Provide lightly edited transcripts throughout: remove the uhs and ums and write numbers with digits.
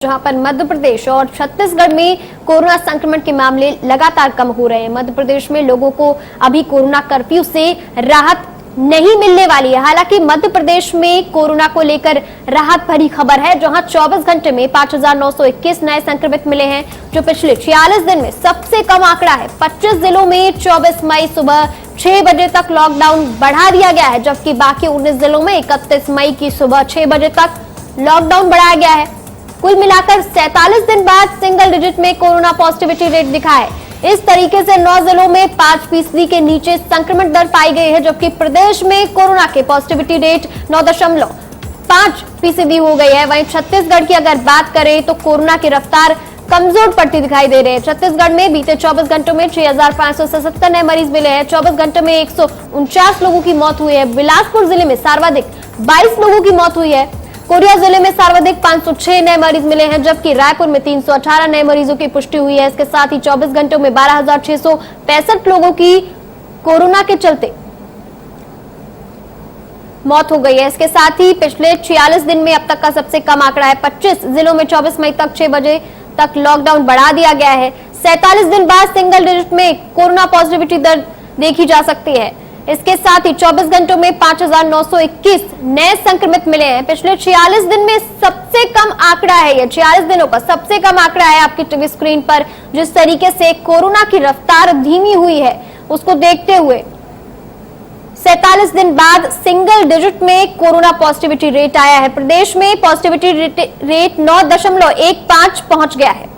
जहां पर मध्य प्रदेश और छत्तीसगढ़ में कोरोना संक्रमण के मामले लगातार कम हो रहे हैं। मध्य प्रदेश में लोगों को अभी कोरोना कर्फ्यू से राहत नहीं मिलने वाली है। हालांकि मध्य प्रदेश में कोरोना को लेकर राहत भरी खबर है, जहां 24 घंटे में 5,921 नए संक्रमित मिले हैं, जो पिछले 46 दिन में सबसे कम आंकड़ा है। 25 जिलों में 24 मई सुबह 6 बजे तक लॉकडाउन बढ़ा दिया गया है, जबकि बाकी 19 जिलों में 31 मई की सुबह 6 बजे तक लॉकडाउन बढ़ाया गया है। कुल मिलाकर 47 दिन बाद सिंगल डिजिट में कोरोना पॉजिटिविटी रेट दिखा है। इस तरीके से 9 जिलों में 5% के नीचे संक्रमण दर पाई गई है, जबकि प्रदेश में कोरोना के पॉजिटिविटी रेट 9.5% हो गई है। वहीं छत्तीसगढ़ की अगर बात करें तो कोरोना की रफ्तार कमजोर पड़ती दिखाई दे रही है। छत्तीसगढ़ में बीते 24 घंटों में 6,577 नए मरीज मिले हैं। 24 घंटों में 149 लोगों की मौत हुई है। बिलासपुर जिले में सर्वाधिक 22 लोगों की मौत हुई है। कोरिया जिले में सर्वाधिक 506 नए मरीज मिले हैं, जबकि रायपुर में 318 नए मरीजों की पुष्टि हुई है। इसके साथ ही 24 घंटों में 12,665 लोगों की कोरोना के चलते मौत हो गई है। इसके साथ ही पिछले 46 दिन में अब तक का सबसे कम आंकड़ा है। 25 जिलों में 24 मई तक 6 बजे तक लॉकडाउन बढ़ा दिया गया है। 47 दिन बाद सिंगल डिजिट में कोरोना पॉजिटिविटी दर देखी जा सकती है। इसके साथ ही 24 घंटों में 5,921 नए संक्रमित मिले हैं। पिछले 46 दिन में सबसे कम आंकड़ा है। ये 46 दिनों का सबसे कम आंकड़ा है। आपकी टीवी स्क्रीन पर जिस तरीके से कोरोना की रफ्तार धीमी हुई है, उसको देखते हुए 47 दिन बाद सिंगल डिजिट में कोरोना पॉजिटिविटी रेट आया है। प्रदेश में पॉजिटिविटी रेट 9.15 पहुंच गया है।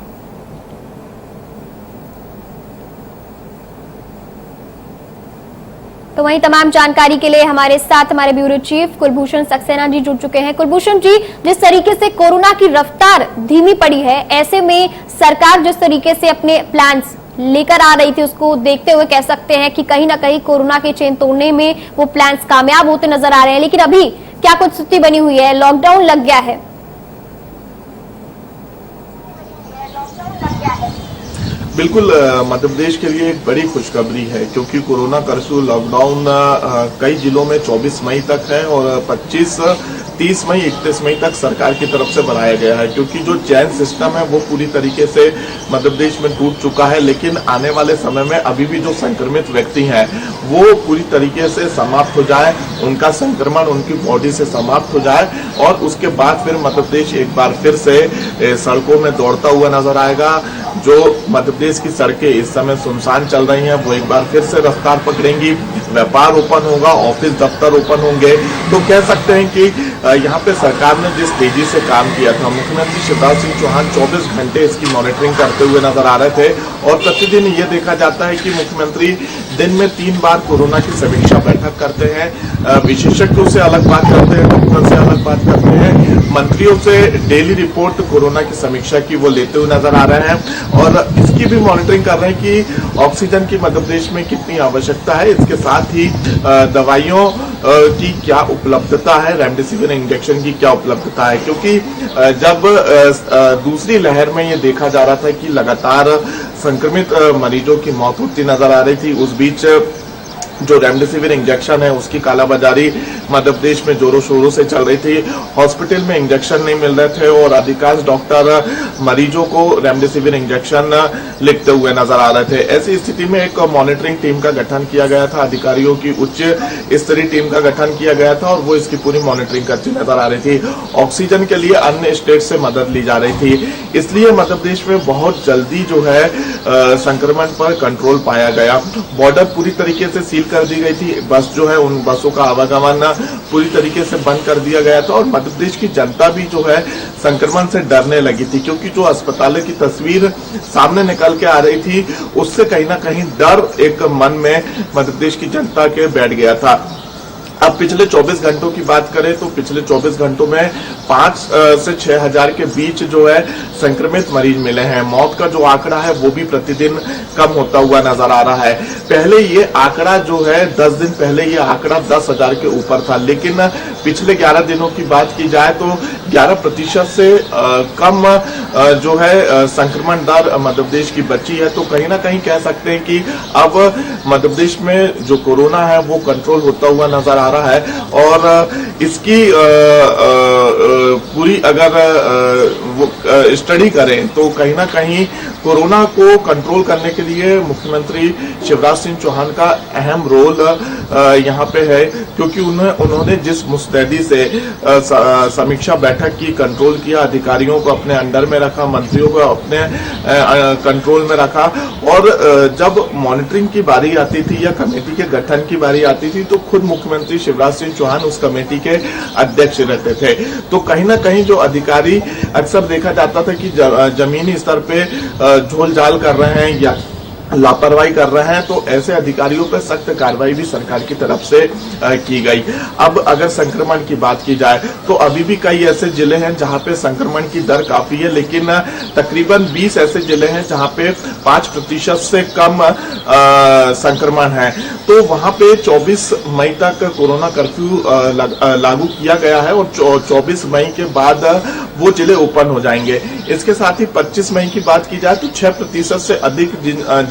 तो वहीं तमाम जानकारी के लिए हमारे साथ हमारे ब्यूरो चीफ कुलभूषण सक्सेना जी जुड़ चुके हैं। कुलभूषण जी, जिस तरीके से कोरोना की रफ्तार धीमी पड़ी है, ऐसे में सरकार जिस तरीके से अपने प्लान्स लेकर आ रही थी, उसको देखते हुए कह सकते हैं कि कहीं ना कहीं कोरोना की चेन तोड़ने में वो प्लान्स कामयाब होते नजर आ रहे हैं। लेकिन अभी क्या कुछ स्थिति बनी हुई है? लॉकडाउन लग गया है। बिल्कुल, मध्य प्रदेश के लिए एक बड़ी खुशखबरी है, क्योंकि कोरोना कर्फ्यू लॉकडाउन कई जिलों में 24 मई तक है और 25, 30 मई, 31 मई तक सरकार की तरफ से बढ़ाया गया है। क्योंकि जो चैन सिस्टम है वो पूरी तरीके से मध्य प्रदेश में टूट चुका है, लेकिन आने वाले समय में अभी भी जो संक्रमित व्यक्ति हैं वो पूरी तरीके से समाप्त हो जाए, उनका संक्रमण उनकी बॉडी से समाप्त हो जाए और उसके बाद फिर मध्य प्रदेश एक बार फिर से सड़कों में दौड़ता हुआ नजर आएगा। जो मध्य प्रदेश की सड़कें इस समय सुनसान चल रही हैं, वो एक बार फिर से रफ्तार पकड़ेंगी, व्यापार ओपन होगा, ऑफिस दफ्तर ओपन होंगे। तो कह सकते हैं कि यहाँ पे सरकार ने जिस तेजी से काम किया था, मुख्यमंत्री शिवराज सिंह चौहान 24 घंटे इसकी मॉनिटरिंग करते हुए नजर आ रहे थे और प्रतिदिन ये देखा जाता है कि मुख्यमंत्री दिन में 3 बार कोरोना की समीक्षा बैठक करते हैं। विशेषज्ञों से अलग बात करते हैं, डॉक्टर से अलग बात करते हैं, मंत्रियों से डेली रिपोर्ट कोरोना की समीक्षा की वो लेते हुए नजर आ रहे हैं और इसकी भी मॉनिटरिंग कर रहे हैं कि ऑक्सीजन की मध्य प्रदेश में कितनी आवश्यकता है। इसके साथ ही दवाइयों की क्या उपलब्धता है, रेमडेसिविर इंजेक्शन की क्या उपलब्धता है, क्योंकि जब दूसरी लहर में ये देखा जा रहा था कि लगातार संक्रमित मरीजों की मौत होती नजर आ रही थी, उस बीच जो रेमडेसिविर इंजेक्शन है उसकी कालाबाजारी मध्य प्रदेश में जोरों शोरों से चल रही थी। हॉस्पिटल में इंजेक्शन नहीं मिल रहे थे और अधिकांश डॉक्टर मरीजों को रेमडेसिविर इंजेक्शन लिखते हुए नजर आ रहे थे। ऐसी स्थिति में एक मॉनिटरिंग टीम का गठन किया गया था, अधिकारियों की उच्च स्तरीय टीम का गठन किया गया था और वो इसकी पूरी मॉनिटरिंग करती नजर आ रही थी। ऑक्सीजन के लिए अन्य स्टेट से मदद ली जा रही थी, इसलिए मध्य प्रदेश में बहुत जल्दी जो है संक्रमण पर कंट्रोल पाया गया। बॉर्डर पूरी तरीके से सील कर दी गई थी, बस जो है उन बसों का आवागमन पूरी तरीके से बंद कर दिया गया था और मध्य प्रदेश की जनता भी जो है संक्रमण से डरने लगी थी, क्योंकि जो अस्पतालों की तस्वीर सामने निकल के आ रही थी उससे कहीं ना कहीं डर एक मन में मध्य प्रदेश की जनता के बैठ गया था। अब पिछले 24 घंटों की बात करें तो पिछले 24 घंटों में 5 से 6 हजार के बीच जो है संक्रमित मरीज मिले हैं। मौत का जो आंकड़ा है वो भी प्रतिदिन कम होता हुआ नजर आ रहा है। पहले ये आंकड़ा जो है 10 दिन पहले ये आंकड़ा 10,000 के ऊपर था, लेकिन पिछले 11 दिनों की बात की जाए तो 11% से कम जो है संक्रमण दर मध्य प्रदेश की बची है। तो कहीं ना कहीं कह सकते हैं कि अब मध्य प्रदेश में जो कोरोना है वो कंट्रोल होता हुआ नजर आ रहा है। और इसकी पूरी अगर स्टडी करें तो कहीं ना कहीं कोरोना को कंट्रोल करने के लिए मुख्यमंत्री शिवराज सिंह चौहान का अहम रोल यहाँ पे है, क्योंकि उन्होंने जिस मुस्तैदी से समीक्षा बैठक की, कंट्रोल किया, अधिकारियों को अपने अंडर में रखा, मंत्रियों को अपने कंट्रोल में रखा, और जब मॉनिटरिंग की बारी आती थी या कमेटी के गठन की बारी आती थी तो खुद मुख्यमंत्री शिवराज सिंह चौहान उस कमेटी के अध्यक्ष रहते थे। तो कहीं ना कहीं जो अधिकारी अक्सर देखा जाता था कि जमीनी स्तर पे झोल झाल कर रहे हैं या लापरवाही कर रहे हैं, तो ऐसे अधिकारियों पर सख्त कार्रवाई भी सरकार की तरफ से की गई। अब अगर संक्रमण की बात की जाए तो अभी भी कई ऐसे जिले हैं जहां पे संक्रमण की दर काफी है, लेकिन तकरीबन 20 ऐसे जिले हैं जहां पे 5% से कम संक्रमण है। तो वहां पे 24 मई तक कोरोना कर्फ्यू लागू किया गया है और 24 मई के बाद वो जिले ओपन हो जाएंगे। इसके साथ ही 25 मई की बात की जाए तो 6% से अधिक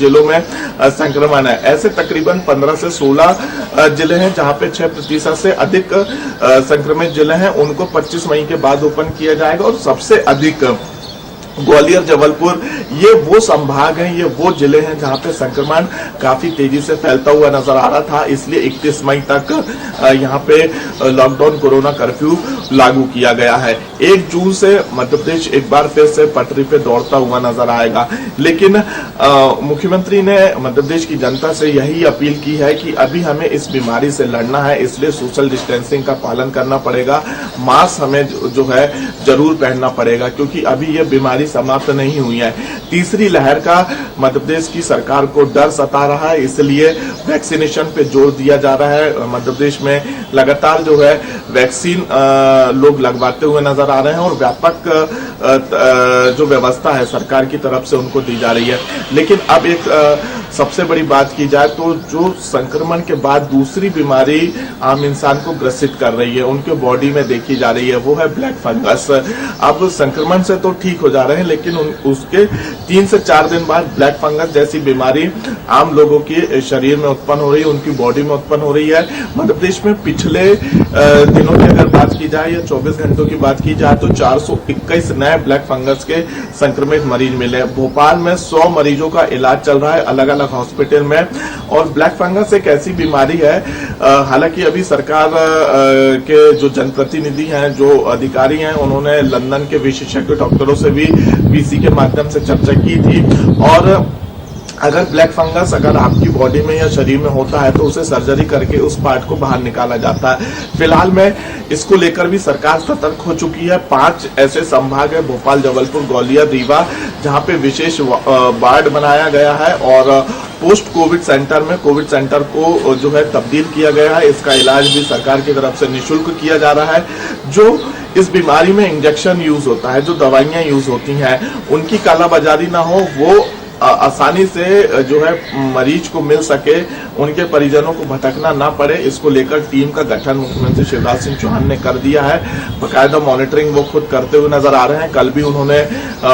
जिलों में संक्रमण है। ऐसे तकरीबन 15 से 16 जिले हैं जहां पे 6% से अधिक संक्रमित जिले हैं, उनको 25 मई के बाद ओपन किया जाएगा। और सबसे अधिक ग्वालियर, जबलपुर, ये वो संभाग हैं, ये वो जिले हैं जहां पे संक्रमण काफी तेजी से फैलता हुआ नजर आ रहा था। इसलिए 31 मई तक यहां पे लॉकडाउन, कोरोना कर्फ्यू लागू किया गया है। 1 जून से मध्य प्रदेश एक बार फिर से पटरी पे दौड़ता हुआ नजर आएगा। लेकिन मुख्यमंत्री ने मध्य प्रदेश की जनता से यही अपील की है कि अभी हमें इस बीमारी से लड़ना है, इसलिए सोशल डिस्टेंसिंग का पालन करना पड़ेगा, मास्क हमें जो है जरूर पहनना पड़ेगा, क्योंकि अभी यह बीमारी समाप्त नहीं हुई है। तीसरी लहर का मध्य प्रदेश की सरकार को डर सता रहा है, इसलिए वैक्सीनेशन पे जोर दिया जा रहा है। मध्य प्रदेश में लगातार जो है वैक्सीन लोग लगवाते हुए नजर आ रहे हैं और व्यापक जो व्यवस्था है सरकार की तरफ से उनको दी जा रही है। लेकिन अब एक सबसे बड़ी बात की जाए तो जो संक्रमण के बाद दूसरी बीमारी आम इंसान को ग्रसित कर रही है, उनके बॉडी में देखी जा रही है, वो है ब्लैक फंगस। अब संक्रमण से तो ठीक हो जा रहे हैं, लेकिन उसके 3 से 4 दिन बाद ब्लैक फंगस जैसी बीमारी आम लोगों के शरीर में उत्पन्न हो रही है, उनकी बॉडी में उत्पन्न हो रही है। मध्य प्रदेश में पिछले दिनों की अगर बात की जाए या 24 घंटों की बात की जाए तो 421 नए ब्लैक फंगस के संक्रमित मरीज मिले। भोपाल में 100 मरीजों का इलाज चल रहा है अलग अलग हॉस्पिटल में। और ब्लैक फंगस एक ऐसी बीमारी है, हालांकि अभी सरकार के जो जनप्रतिनिधि हैं, जो अधिकारी हैं, उन्होंने लंदन के विशेषज्ञ डॉक्टरों से भी वीसी के माध्यम से चर्चा की थी। और अगर ब्लैक फंगस अगर आपकी बॉडी में या शरीर में होता है तो उसे सर्जरी करके उस पार्ट को बाहर निकाला जाता है। फिलहाल में इसको लेकर भी सरकार सतर्क हो चुकी है। 5 ऐसे संभाग है, भोपाल, जबलपुर, ग्वालियर, रीवा, जहां पे विशेष वार्ड बनाया गया है और पोस्ट कोविड सेंटर में कोविड सेंटर को जो है तब्दील किया गया है। इसका इलाज भी सरकार की तरफ से निःशुल्क किया जा रहा है। जो इस बीमारी में इंजेक्शन यूज होता है, जो दवाइयां यूज होती हैं, उनकी कालाबाजारी ना हो, वो आसानी से जो है मरीज को मिल सके, उनके परिजनों को भटकना ना पड़े, इसको लेकर टीम का गठन मुख्यमंत्री शिवराज सिंह चौहान ने कर दिया है। बकायदा मॉनिटरिंग वो खुद करते हुए नजर आ रहे हैं। कल भी उन्होंने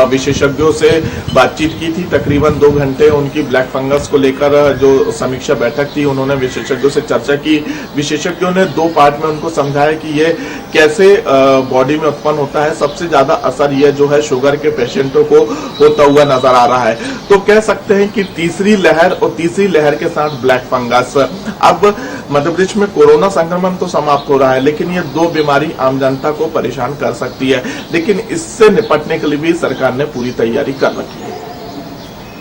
विशेषज्ञों से बातचीत की थी, तकरीबन 2 घंटे उनकी ब्लैक फंगस को लेकर जो समीक्षा बैठक थी, उन्होंने विशेषज्ञों से चर्चा की। विशेषज्ञों ने 2 पार्ट में उनको समझाया कि ये कैसे बॉडी में उत्पन्न होता है। सबसे ज्यादा असर ये जो है शुगर के पेशेंटों को होता हुआ नजर आ रहा है। तो कह सकते हैं कि तीसरी लहर और तीसरी लहर के साथ ब्लैक फंगस। अब मध्य प्रदेश में कोरोना संक्रमण तो समाप्त हो रहा है, लेकिन ये 2 बीमारी आम जनता को परेशान कर सकती है। लेकिन इससे निपटने के लिए भी सरकार ने पूरी तैयारी कर रखी है।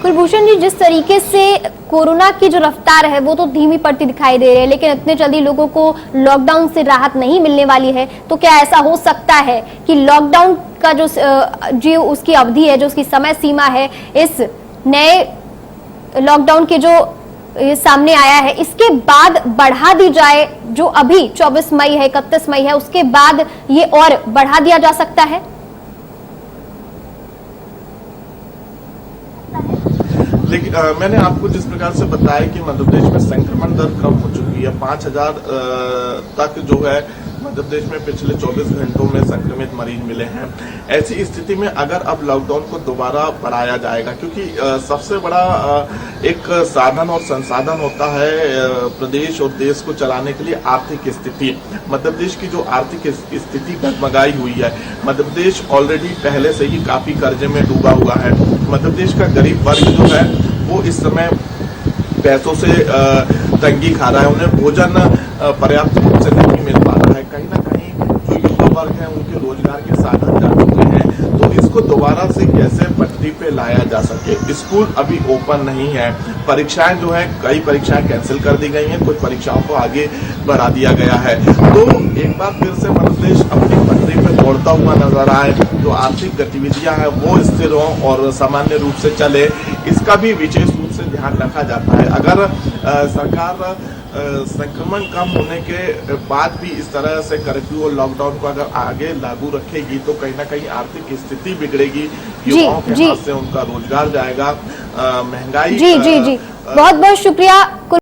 कुलभूषण जी, जिस तरीके से कोरोना की जो रफ्तार है वो तो धीमी पड़ती दिखाई दे रही है, लेकिन इतने जल्दी लोगों को लॉकडाउन से राहत नहीं मिलने वाली है। तो क्या ऐसा हो सकता है कि लॉकडाउन का जो उसकी अवधि है, जो उसकी समय सीमा है, इस नए लॉकडाउन के जो सामने आया है, इसके बाद बढ़ा दी जाए? जो अभी 24 मई है, 31 मई है, उसके बाद ये और बढ़ा दिया जा सकता है? लेकिन मैंने आपको जिस प्रकार से बताया कि मध्य प्रदेश में संक्रमण दर कम हो चुकी है, 5000 तक जो है मध्य प्रदेश में पिछले 24 घंटों में संक्रमित मरीज मिले हैं। ऐसी स्थिति में अगर अब लॉकडाउन को दोबारा बढ़ाया जाएगा, क्योंकि सबसे बड़ा एक साधन और संसाधन होता है प्रदेश और देश को चलाने के लिए आर्थिक स्थिति। मध्य प्रदेश की जो आर्थिक स्थिति डगमगाई हुई है, मध्य प्रदेश ऑलरेडी पहले से ही काफी कर्जे में डूबा हुआ है। मध्य प्रदेश का गरीब वर्ग जो है वो इस समय पैसों से तंगी खा रहा है, उन्हें भोजन पर्याप्त रूप से नहीं मिल पा रहा है। कहीं ना कहीं जो युवा वर्ग है उनके रोजगार के साधन जा चुके हैं, तो इसको दोबारा से कैसे पटरी पे लाया जा सके। स्कूल अभी ओपन नहीं है, परीक्षाएं जो है कई परीक्षाएं कैंसिल कर दी गई हैं, कुछ परीक्षाओं को आगे बढ़ा दिया गया है। तो एक बार फिर से मध्य प्रदेश अपनी पटरी पे दौड़ता हुआ नजर आए, जो आर्थिक गतिविधियां हैं वो स्थिर हों और सामान्य रूप से चले, इसका भी विशेष रूप से ध्यान रखा जाता है। अगर सरकार संक्रमण कम होने के बाद भी इस तरह से कर्फ्यू और लॉकडाउन को अगर आगे लागू रखेगी तो कहीं ना कहीं आर्थिक स्थिति बिगड़ेगी, युवाओं के हाथ से उनका रोजगार जाएगा, महंगाई। जी बहुत बहुत शुक्रिया।